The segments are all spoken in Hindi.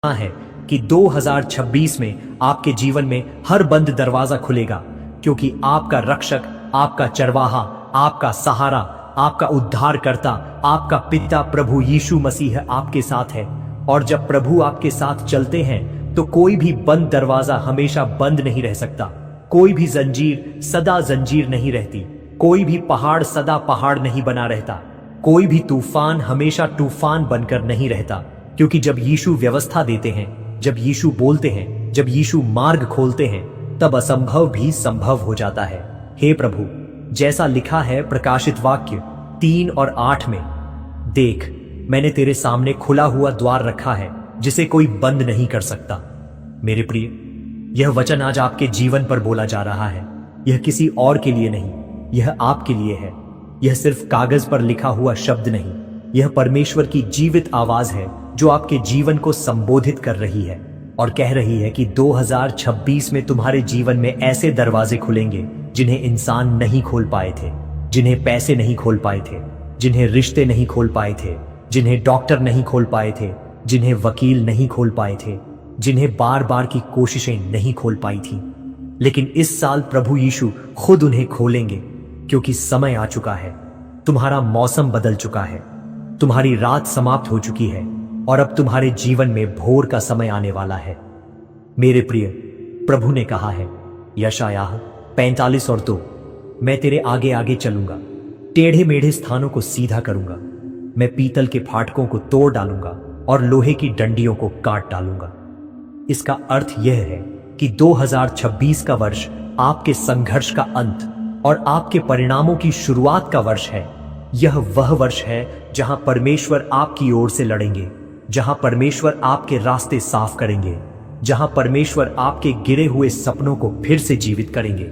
है कि 2026 में आपके जीवन में हर बंद दरवाजा खुलेगा, क्योंकि आपका रक्षक, आपका चरवाहा, आपका सहारा, आपका उद्धारकर्ता, आपका पिता प्रभु यीशु मसीह आपके साथ है। और जब प्रभु आपके साथ चलते हैं तो कोई भी बंद दरवाजा हमेशा बंद नहीं रह सकता, कोई भी जंजीर सदा जंजीर नहीं रहती, कोई भी पहाड़ सदा पहाड़ नहीं बना रहता, कोई भी तूफान हमेशा तूफान बनकर नहीं रहता। क्योंकि जब यीशु व्यवस्था देते हैं, जब यीशु बोलते हैं, जब यीशु मार्ग खोलते हैं, तब असंभव भी संभव हो जाता है। हे प्रभु, जैसा लिखा है प्रकाशित वाक्य 3 और 8 में, देख मैंने तेरे सामने खुला हुआ द्वार रखा है जिसे कोई बंद नहीं कर सकता। मेरे प्रिय, यह वचन आज आपके जीवन पर बोला जा रहा है। यह किसी और के लिए नहीं, यह आपके लिए है। यह सिर्फ कागज पर लिखा हुआ शब्द नहीं, यह परमेश्वर की जीवित आवाज है जो आपके जीवन को संबोधित कर रही है और कह रही है कि 2026 में तुम्हारे जीवन में ऐसे दरवाजे खुलेंगे जिन्हें इंसान नहीं खोल पाए थे, जिन्हें पैसे नहीं खोल पाए थे, जिन्हें रिश्ते नहीं खोल पाए थे, जिन्हें डॉक्टर नहीं खोल पाए थे, जिन्हें वकील नहीं खोल पाए थे, जिन्हें बार बार की कोशिशें नहीं खोल पाई थी। लेकिन इस साल प्रभु यीशु खुद उन्हें खोलेंगे, क्योंकि समय आ चुका है। तुम्हारा मौसम बदल चुका है, तुम्हारी रात समाप्त हो चुकी है और अब तुम्हारे जीवन में भोर का समय आने वाला है। मेरे प्रिय, प्रभु ने कहा है यशायाह 45 और 2, मैं तेरे आगे आगे चलूंगा, टेढ़े मेढ़े स्थानों को सीधा करूंगा, मैं पीतल के फाटकों को तोड़ डालूंगा और लोहे की डंडियों को काट डालूंगा। इसका अर्थ यह है कि 2026 का वर्ष आपके संघर्ष का अंत और आपके परिणामों की शुरुआत का वर्ष है। यह वह वर्ष है जहां परमेश्वर आपकी ओर से लड़ेंगे, जहां परमेश्वर आपके रास्ते साफ करेंगे, जहां परमेश्वर आपके गिरे हुए सपनों को फिर से जीवित करेंगे,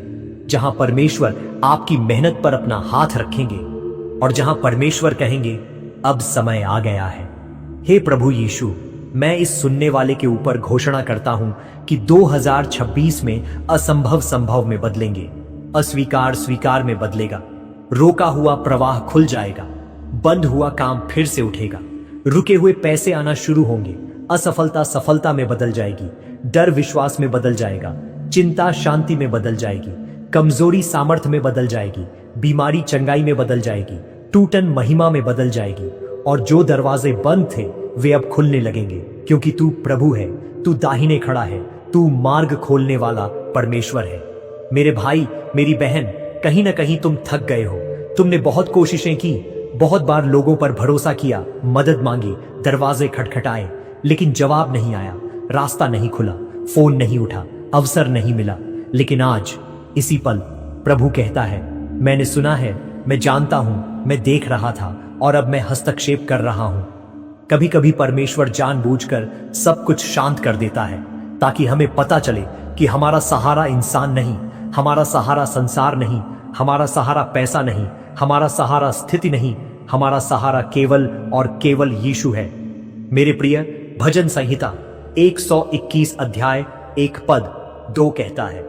जहां परमेश्वर आपकी मेहनत पर अपना हाथ रखेंगे और जहां परमेश्वर कहेंगे अब समय आ गया है। हे प्रभु यीशु, मैं इस सुनने वाले के ऊपर घोषणा करता हूं कि 2026 में असंभव संभव में बदलेंगे, अस्वीकार स्वीकार में बदलेगा, रोका हुआ प्रवाह खुल जाएगा, बंद हुआ काम फिर से उठेगा, रुके हुए पैसे आना शुरू होंगे, असफलता सफलता में बदल जाएगी, डर विश्वास में बदल जाएगा, चिंता शांति में बदल जाएगी, कमजोरी सामर्थ्य में बदल जाएगी, बीमारी चंगाई में बदल जाएगी, टूटन महिमा में बदल जाएगी। और जो दरवाजे बंद थे वे अब खुलने लगेंगे, क्योंकि तू प्रभु है, तू दाहिने खड़ा है, तू मार्ग खोलने वाला परमेश्वर है। मेरे भाई, मेरी बहन, कहीं ना कहीं तुम थक गए हो। तुमने बहुत कोशिशें की, बहुत बार लोगों पर भरोसा किया, मदद मांगी, दरवाजे खटखटाए, लेकिन जवाब नहीं आया, रास्ता नहीं खुला, फोन नहीं उठा, अवसर नहीं मिला। लेकिन आज इसी पल प्रभु कहता है, मैंने सुना है, मैं जानता हूं, मैं देख रहा था और अब मैं हस्तक्षेप कर रहा हूं। कभी कभी परमेश्वर जानबूझकर सब कुछ शांत कर देता है ताकि हमें पता चले कि हमारा सहारा इंसान नहीं, हमारा सहारा संसार नहीं, हमारा सहारा पैसा नहीं, हमारा सहारा स्थिति नहीं, हमारा सहारा केवल और केवल यीशु है। मेरे प्रिय, भजन संहिता 121 अध्याय 1 पद 2 कहता है,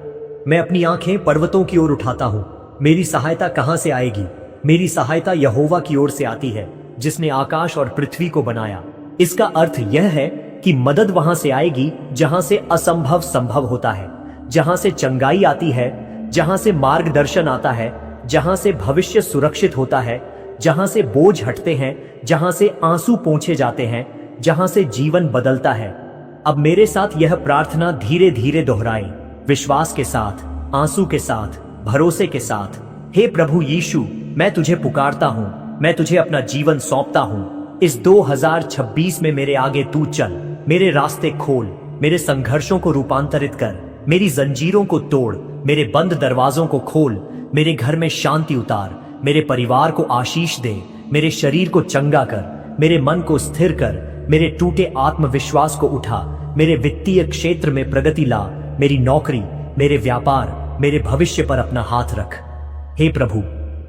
मैं अपनी आंखें पर्वतों की ओर उठाता हूं, मेरी सहायता कहां से आएगी? मेरी सहायता यहोवा की ओर से आती है, जिसने आकाश और पृथ्वी को बनाया। इसका अर्थ यह है कि मदद वहां से आएगी जहां से असंभव संभव होता है, जहां से चंगाई आती है, जहां से मार्गदर्शन आता है, जहां से भविष्य सुरक्षित होता है, जहां से बोझ हटते हैं, जहां से आंसू पोंछे जाते हैं, जहां से जीवन बदलता है। अब मेरे साथ यह प्रार्थना धीरे धीरे दोहराएं, विश्वास के साथ, आंसू के साथ, भरोसे के साथ। हे प्रभु यीशु, मैं तुझे पुकारता हूं, मैं तुझे अपना जीवन सौंपता हूं। इस 2026 में मेरे आगे तू चल, मेरे रास्ते खोल, मेरे संघर्षों को रूपांतरित कर, मेरी जंजीरों को तोड़, मेरे बंद दरवाजों को खोल, मेरे घर में शांति उतार, मेरे परिवार को आशीष दे, मेरे शरीर को चंगा कर, मेरे मन को स्थिर कर, मेरे टूटे आत्मविश्वास को उठा, मेरे वित्तीय क्षेत्र में प्रगति ला, मेरी नौकरी, मेरे व्यापार, मेरे भविष्य पर अपना हाथ रख। हे प्रभु,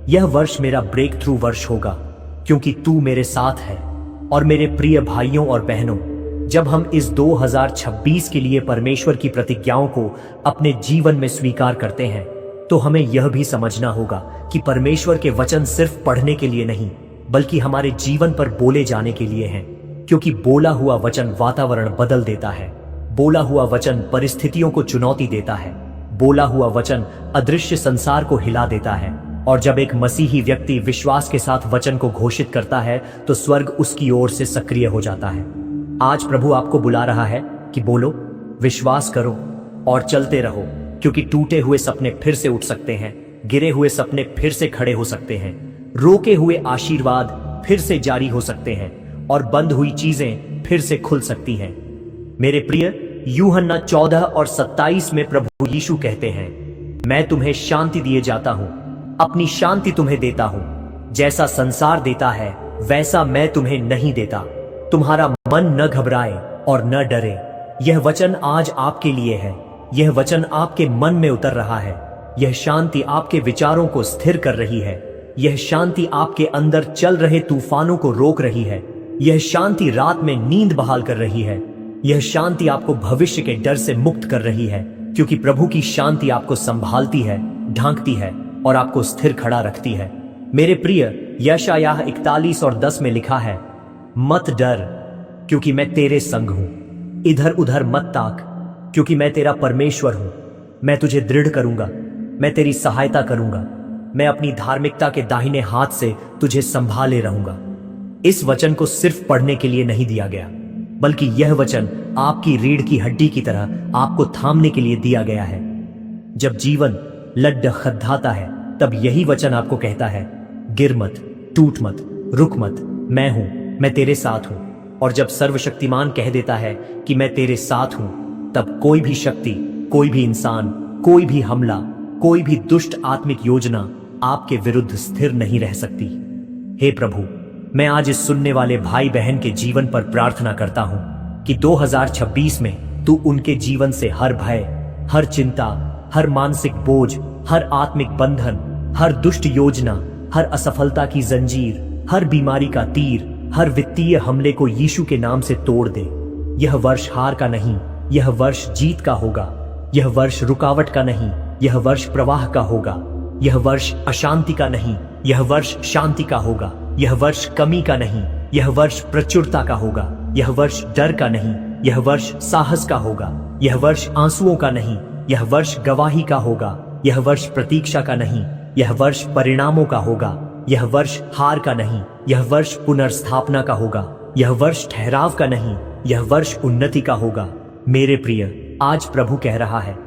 यह वर्ष मेरा ब्रेक थ्रू वर्ष होगा, क्योंकि तू मेरे साथ है। और मेरे प्रिय भाइयों और बहनों, जब हम इस 2026 के लिए परमेश्वर की प्रतिज्ञाओं को अपने जीवन में स्वीकार करते हैं, तो हमें यह भी समझना होगा कि परमेश्वर के वचन सिर्फ पढ़ने के लिए नहीं, बल्कि हमारे जीवन पर बोले जाने के लिए हैं। क्योंकि बोला हुआ वचन वातावरण बदल देता है। बोला हुआ वचन परिस्थितियों को चुनौती देता है। बोला हुआ वचन अदृश्य संसार को हिला देता है। और जब एक मसीही व्यक्ति विश्वास के साथ वचन को घोषित करता है तो स्वर्ग उसकी ओर से सक्रिय हो जाता है। आज प्रभु आपको बुला रहा है कि बोलो, विश्वास करो और चलते रहो, क्योंकि टूटे हुए सपने फिर से उठ सकते हैं, गिरे हुए सपने फिर से खड़े हो सकते हैं, रोके हुए आशीर्वाद फिर से जारी हो सकते हैं और बंद हुई चीजें फिर से खुल सकती हैं। मेरे प्रिय, यूहन्ना 14 और 27 में प्रभु यीशु कहते हैं, मैं तुम्हें शांति दिए जाता हूं, अपनी शांति तुम्हें देता हूं। जैसा संसार देता है वैसा मैं तुम्हें नहीं देता। तुम्हारा मन न घबराए और न डरे। यह वचन आज आपके लिए है। यह वचन आपके मन में उतर रहा है। यह शांति आपके विचारों को स्थिर कर रही है। यह शांति आपके अंदर चल रहे तूफानों को रोक रही है। यह शांति रात में नींद बहाल कर रही है। यह शांति आपको भविष्य के डर से मुक्त कर रही है, क्योंकि प्रभु की शांति आपको संभालती है, ढांकती है और आपको स्थिर खड़ा रखती है। मेरे प्रिय, यशायाह 41 और 10 में लिखा है, मत डर क्योंकि मैं तेरे संग हूं। इधर उधर मत ताक क्योंकि मैं तेरा परमेश्वर हूं। मैं तुझे दृढ़ करूंगा, मैं तेरी सहायता करूंगा। मैं अपनी धार्मिकता के दाहिने हाथ से तुझे संभाले रहूंगा। इस वचन को सिर्फ पढ़ने के लिए नहीं दिया गया, बल्कि यह वचन आपकी रीढ़ की हड्डी की तरह आपको थामने के लिए दिया गया है। जब जीवन लड्ड खद्दाता है तब यही वचन आपको कहता है, गिर मत, टूट मत, रुक मत, मैं हूं, मैं तेरे साथ हूं। और जब सर्वशक्तिमान कह देता है कि मैं तेरे साथ हूं, तब कोई भी शक्ति, कोई भी इंसान, कोई भी हमला, कोई भी दुष्ट आत्मिक योजना आपके विरुद्ध स्थिर नहीं रह सकती। हे प्रभु, मैं आज इस सुनने वाले भाई बहन के जीवन पर प्रार्थना करता हूं कि 2026 में तू उनके जीवन से हर भय, हर चिंता, हर मानसिक बोझ, हर आत्मिक बंधन, हर दुष्ट योजना, हर असफलता की जंजीर, हर बीमारी का तीर, हर वित्तीय हमले को यीशु के नाम से तोड़ दे। यह वर्ष हार का नहीं, यह वर्ष जीत का होगा। यह वर्ष रुकावट का नहीं, यह वर्ष प्रवाह का होगा। यह वर्ष अशांति का नहीं, यह वर्ष शांति का होगा। यह वर्ष कमी का नहीं, यह वर्ष प्रचुरता का होगा। यह वर्ष डर का नहीं, यह वर्ष साहस का होगा। यह वर्ष आंसुओं का नहीं, यह वर्ष गवाही का होगा। यह वर्ष प्रतीक्षा का नहीं, यह वर्ष परिणामों का होगा। यह वर्ष हार का नहीं, यह वर्ष पुनर्स्थापना का होगा। यह वर्ष ठहराव का नहीं, यह वर्ष उन्नति का होगा। मेरे प्रिय, आज प्रभु कह रहा है,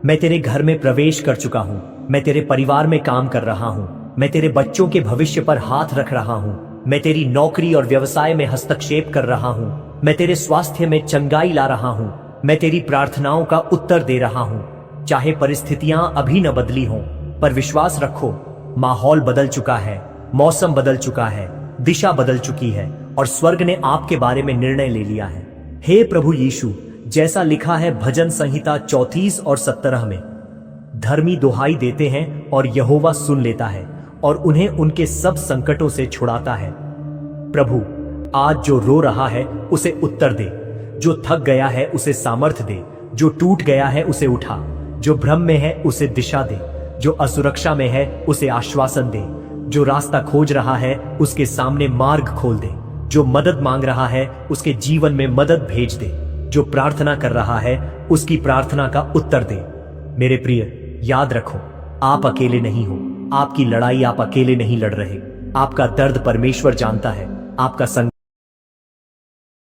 मैं तेरे घर में प्रवेश कर चुका हूं, मैं तेरे परिवार में काम कर रहा हूं, मैं तेरे बच्चों के भविष्य पर हाथ रख रहा हूं, मैं तेरी नौकरी और व्यवसाय में हस्तक्षेप कर रहा हूं, मैं तेरे स्वास्थ्य में चंगाई ला रहा हूं, मैं तेरी प्रार्थनाओं का उत्तर दे रहा हूं। चाहे परिस्थितियां अभी न बदली हों, पर विश्वास रखो, माहौल बदल चुका है, मौसम बदल चुका है, दिशा बदल चुकी है और स्वर्ग ने आपके बारे में निर्णय ले लिया है। हे प्रभु यीशु, जैसा लिखा है भजन संहिता 34 और 17 में, धर्मी दुहाई देते हैं और यहोवा सुन लेता है और उन्हें उनके सब संकटों से छुड़ाता है। प्रभु, आज जो रो रहा है उसे उत्तर दे, जो थक गया है उसे सामर्थ्य दे, जो टूट गया है उसे उठा, जो भ्रम में है उसे दिशा दे, जो असुरक्षा में है उसे आश्वासन दे, जो रास्ता खोज रहा है उसके सामने मार्ग खोल दे, जो मदद मांग रहा है उसके जीवन में मदद भेज दे, जो प्रार्थना कर रहा है उसकी प्रार्थना का उत्तर दे। मेरे प्रिय, याद रखो, आप अकेले नहीं हो। आपकी लड़ाई आप अकेले नहीं लड़ रहे। आपका दर्द परमेश्वर जानता है। आपका